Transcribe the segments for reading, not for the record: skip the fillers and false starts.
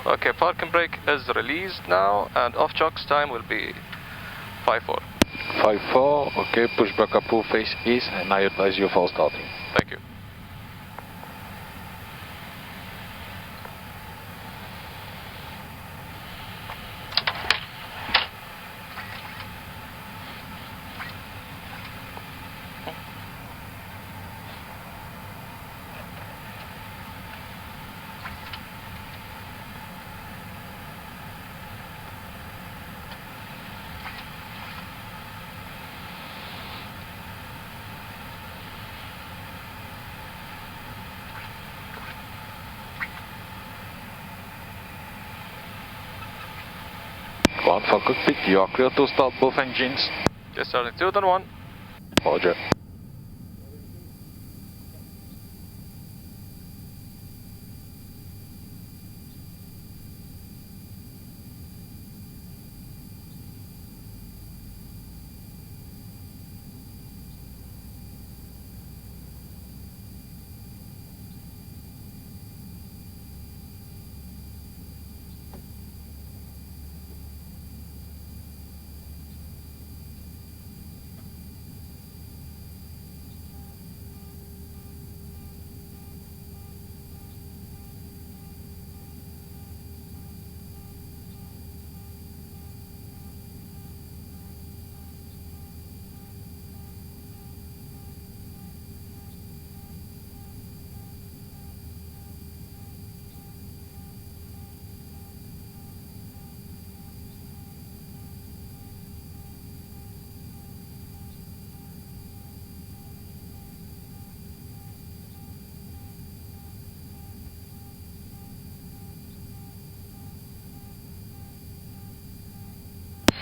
Okay, parking brake is released now, and off chocks time will be 5-4. 5-4, okay, pushback approved, face east, and I advise you for starting. Thank you. One for cockpit, you are clear to start both engines. Just starting 2 then 1. Roger.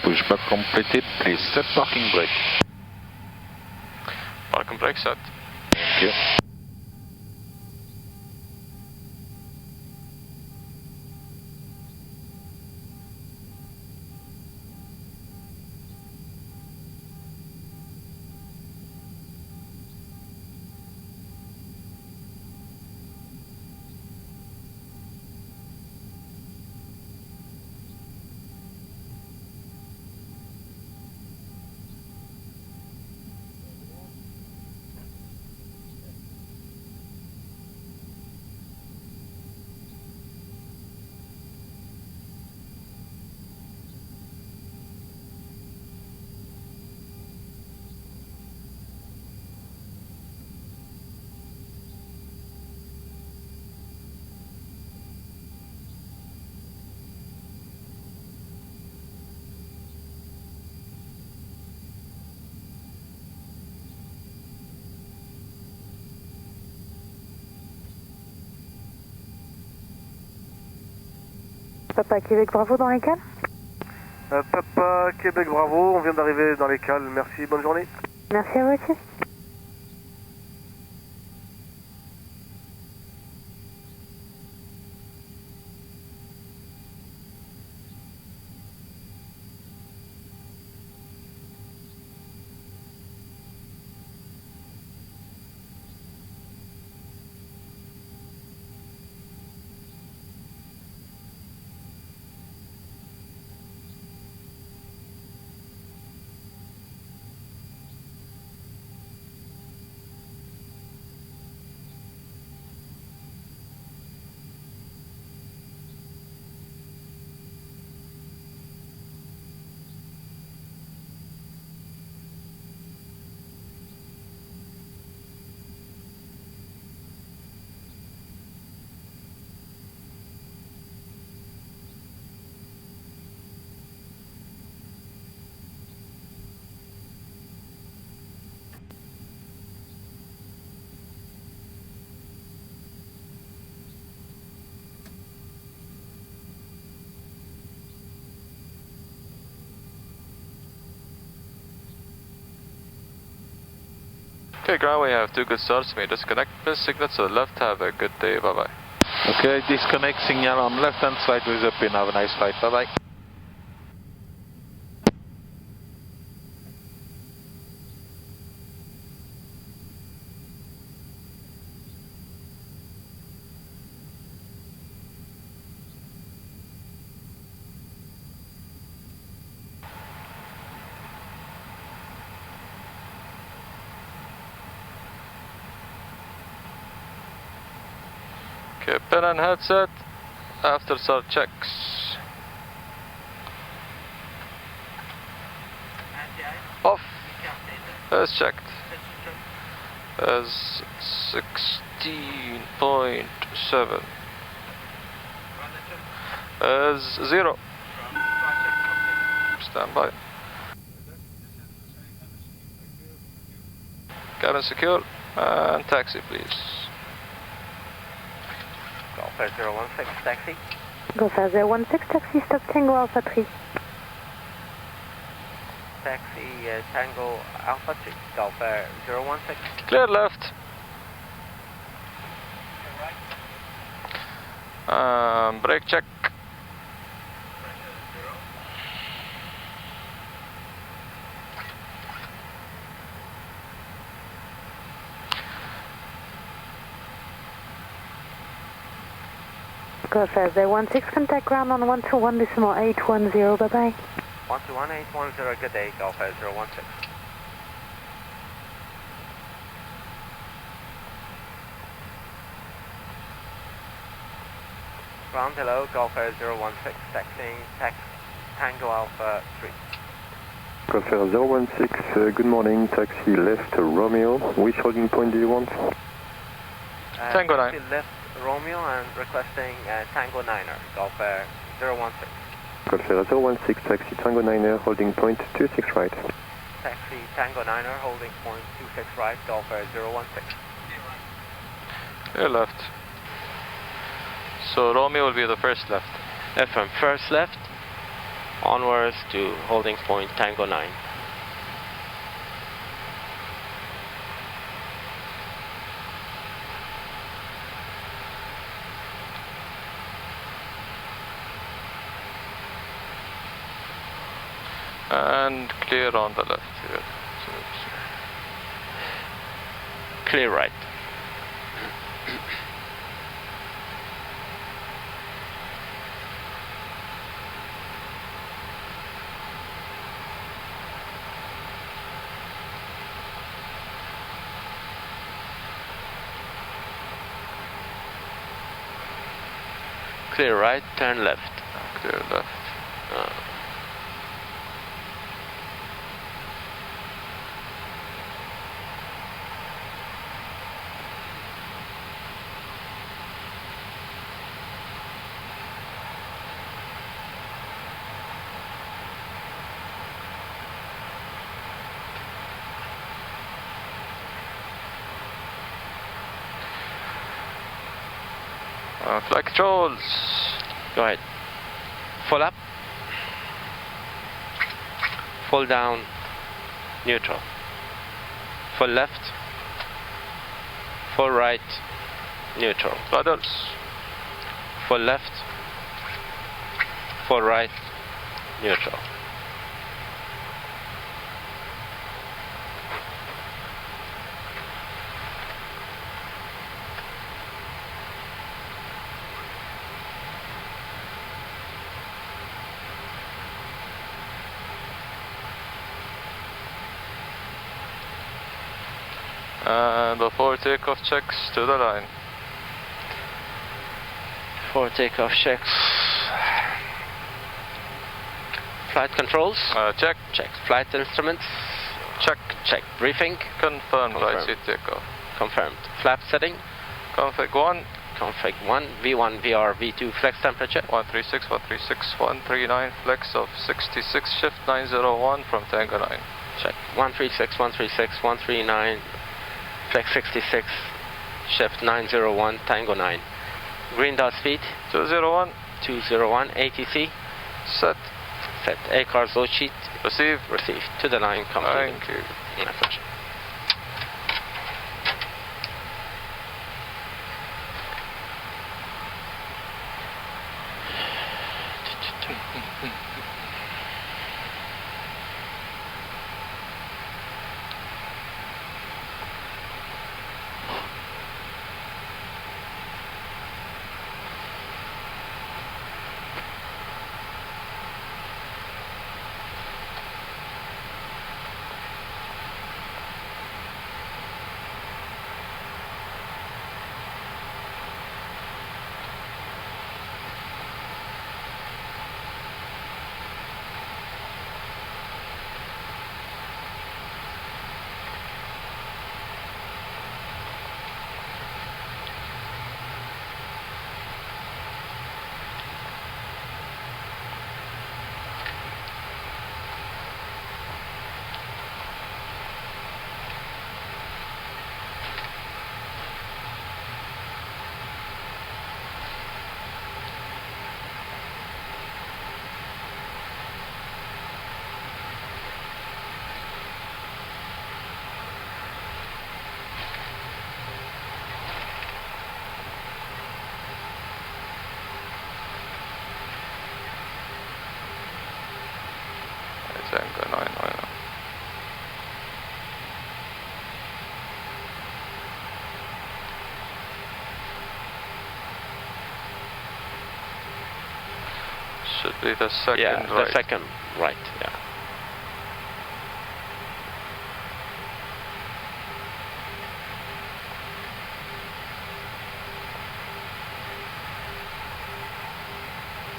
Pushback completed, please set parking brake. Parking brake set. Thank you. Papa Québec Bravo dans les cales. Papa Québec Bravo, on vient d'arriver dans les cales, merci, bonne journée. Merci à vous aussi. Okay, ground, we have 2 good starts. May disconnect. Please signal to the left. Have a good day. Bye bye. Okay, disconnect signal on left hand side with the pin. Have a nice flight. Bye bye. Okay, pen and headset. After start checks. Off. As checked. As 16.7. As 0. Stand by. Cabin secure and taxi please. Golf 016, taxi. Golf 016, taxi, stop Tango Alpha 3. Taxi Tango Alpha 3, Golf 016. Clear left. Brake check. Golf 016, contact ground on 121.810, bye bye. 121.810, good day, Golf 016. Ground, hello, Golf 016, taxiing Tango Alpha 3. Golf 016, good morning, taxi left Romeo. Which holding point do you want? Tango 9. Taxi left Romeo and requesting Tango 9er, Golf 016. Golf 016, taxi Tango 9er, holding point 26 right. Taxi Tango 9er, holding point 26 right, Golf 016. Clear left. So Romeo will be the first left. FM first left, onwards to holding point Tango 9. And clear on the left here. Clear right. Clear right, turn left. Clear left. Flight controls. Go ahead. Full up. Full down. Neutral. Full left. Full right. Neutral. Throttles. Full left. Full right. Neutral. And before takeoff checks to the line. For takeoff checks. Flight controls. Check. Check. Flight instruments. Check. Check. Briefing. Confirmed. Right Confirmed. seat takeoff. Confirmed. Flap setting. Config 1. Config 1. V1, VR, V2 flex temperature. 136, 136, 139, flex of 66, shift 901 from Tango 9. Check. 136, 136, 139, flex 66, shift 901, Tango 9. Green dot speed. 201. 201, ATC. Set. Set. ACARS load sheet. Receive. Received. To the line, complete. Thank you. Message. Should be the second Yeah, right. the second right, yeah.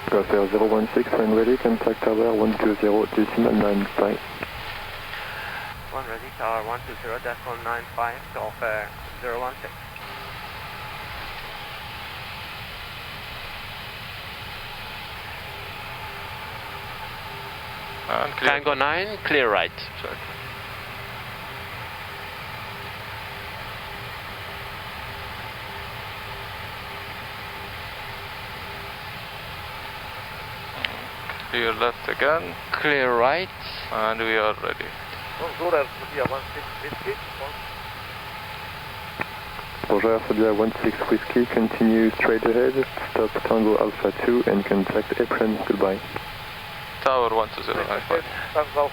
Golf Air 016 when ready, contact tower 120.95. 1 ready, tower 120.95, Golf Air 016. And clear. Tango 9, clear right. Check. Clear left again, Clear right. and we are ready. Bonjour, Air Serbia 16 Whiskey, continue straight ahead, stop Tango Alpha 2 and contact apron, goodbye. Tower 120.95.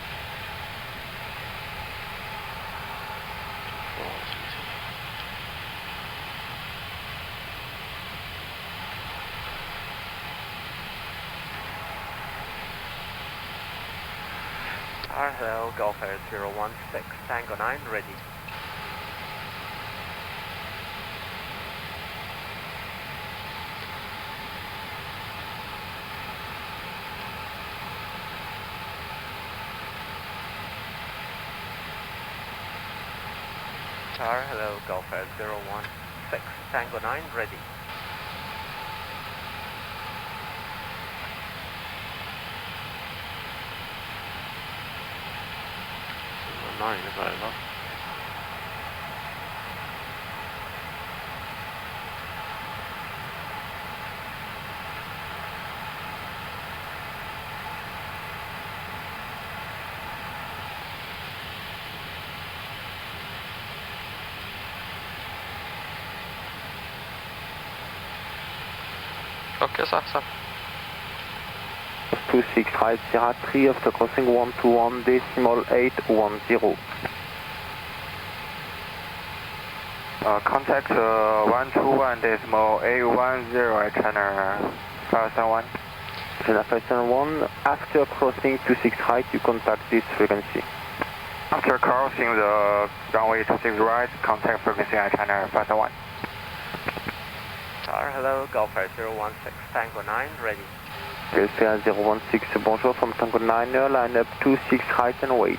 Hello, Golf Air 016, Tango 9, ready. Tower, hello, Golf Air 016, Tango 9, ready. 9 is right enough. Okay, صح 26 right, Sierra 3 after crossing 121.810. Contact 121.810 channel 571. Channel 571, after crossing 26 right, you contact this frequency. After crossing the runway 26 right, contact frequency on channel 571. Tower, hello, Golf Air 016, Tango 9, ready. Golf Air 016, bonjour from Tango 9, line up 26 right and wait.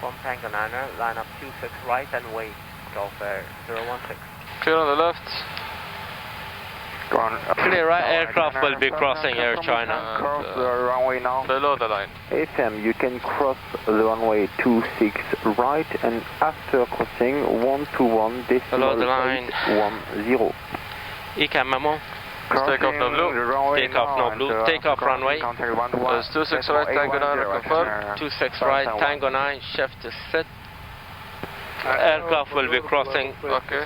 From Tango 9, line up 26 right and wait, Golf Air 016. Clear on the left. Clear right, aircraft will be crossing Air China. Cross the runway now. Below the line. FM, you can cross the runway 26 right and after crossing 121.810. Below the line. ECAM memo. Take off no blue. Take off no blue. Take off runway. There's 26 right, Tango 9, confirm. 26 right, Tango 9, shift to sit. Aircraft will be crossing Okay.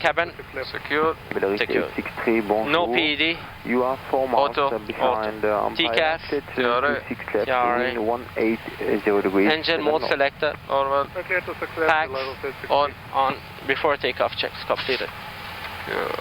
cabin. Secure. Secure. 63, bonjour. No PED. You are 4 miles Auto. behind the Empire TCAS. State, TRA. 26 left, TRA. wind 180 degrees. Engine mode selected. Normal. Pax On. on before takeoff checks completed. Yeah.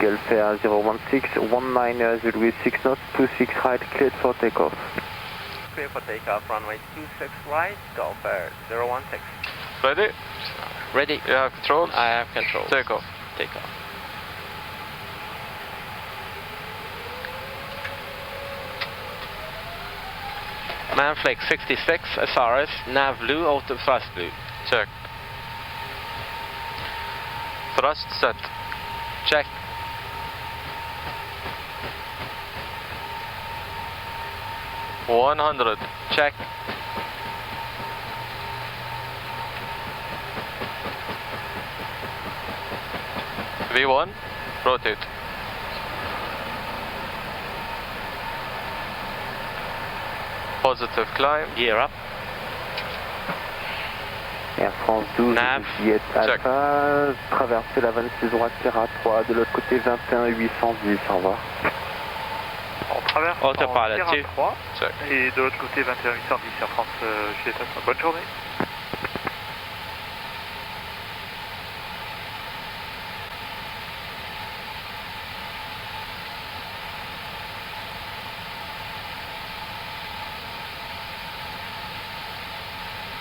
Golf Air 016, 19.6 knots, 26 right, cleared for takeoff. Clear for takeoff, runway 26 right, Golf Air 016. Ready? Ready. You have controls? I have control. Take off. Take off. Manflex 66, SRS, nav blue, auto thrust blue. Check. Thrust set. Check. 100. Check. V1, rotate. Positive climb. Gear up. Air France 12, Nav. Juliette Check. Alpha, traversez la 26 droite, Sierra 3, de l'autre côté 21 810, au revoir. On traverse Autopilot, en Sierra tu. 3 Check. et de l'autre côté 21 810 Air France Juliette Alpha. Bonne journée.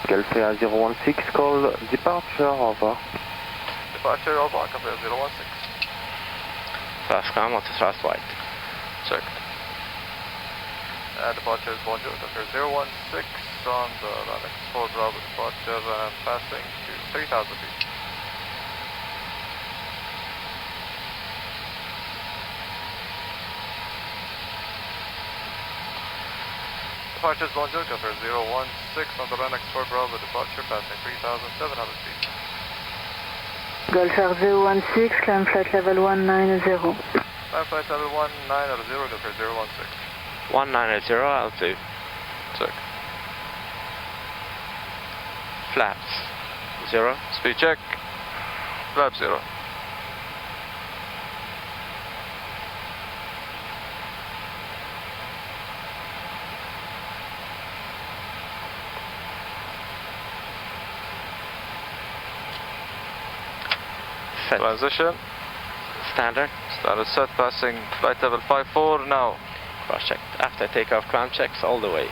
Galfea 016, call departure, au revoir. Departure over, Copy 016. Thrust calm, auto thrust wide. Check. Departure is bonjour, Copy 016 on the runway 4 Bravo departure and passing to 3000 feet. Departure is bonjour, Copy 016 on the runway 4 Bravo departure passing 3700 feet. Golf Air 016, climb flight level 190. Climb flight level 190, Copy 016. 190, I'll do. Check. Flaps. 0. Speed check. Flap 0. Set. Transition. Standard. Started set, passing flight level 54 now. Cross check. After takeoff, climb checks all the way.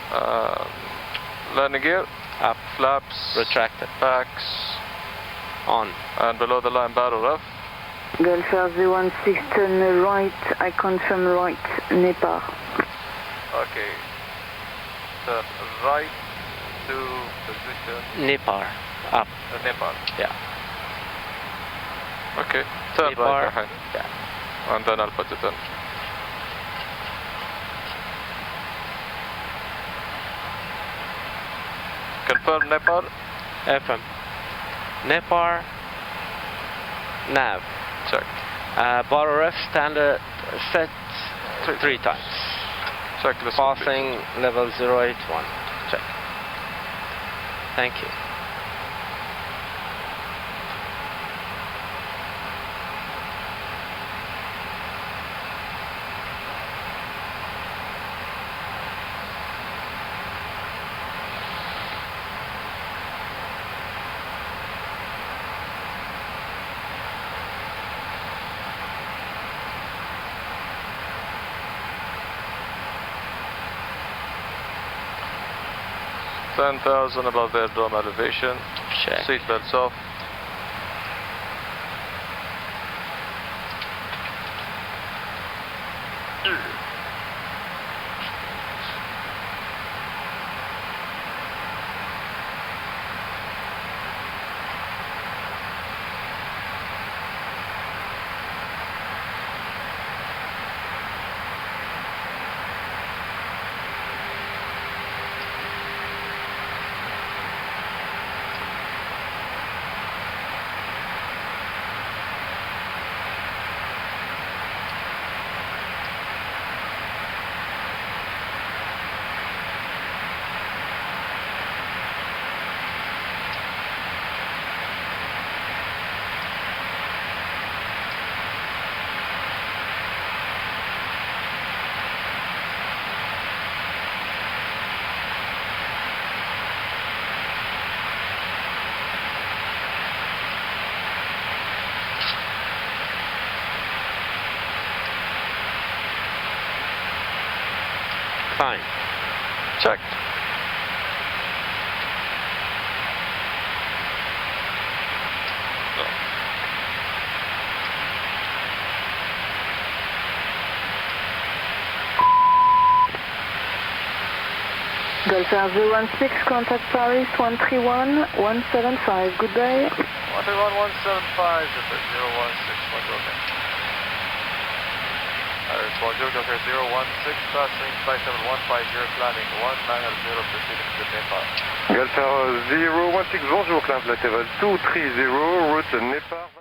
Landing gear. Up. Flaps. Retracted. Packs. On. And below the line barrel ref. Golf Air 016, turn right, I confirm right, Nepal. Okay. Turn right to position Nepal. Up. Nepal. Yeah. Okay. Turn Nepal. right behind. Yeah. And then Alpha to turn. Confirm Nepal. FM. Nepal. Nav. Check. Borrow ref standard set 3 times. Checklist Passing level 081. Check. Thank you. complete. 10,000 above airdrome elevation. Check. Seatbelts off. Fine. Check. Golf Air 016, contact Paris 131175. Goodbye. 131175, 016, Bonjour, Gulf Air 016, passing flight 7150, planning 190, proceeding to Nepal. Gulf Air 016, bonjour, climb flight level 230, route Nepal.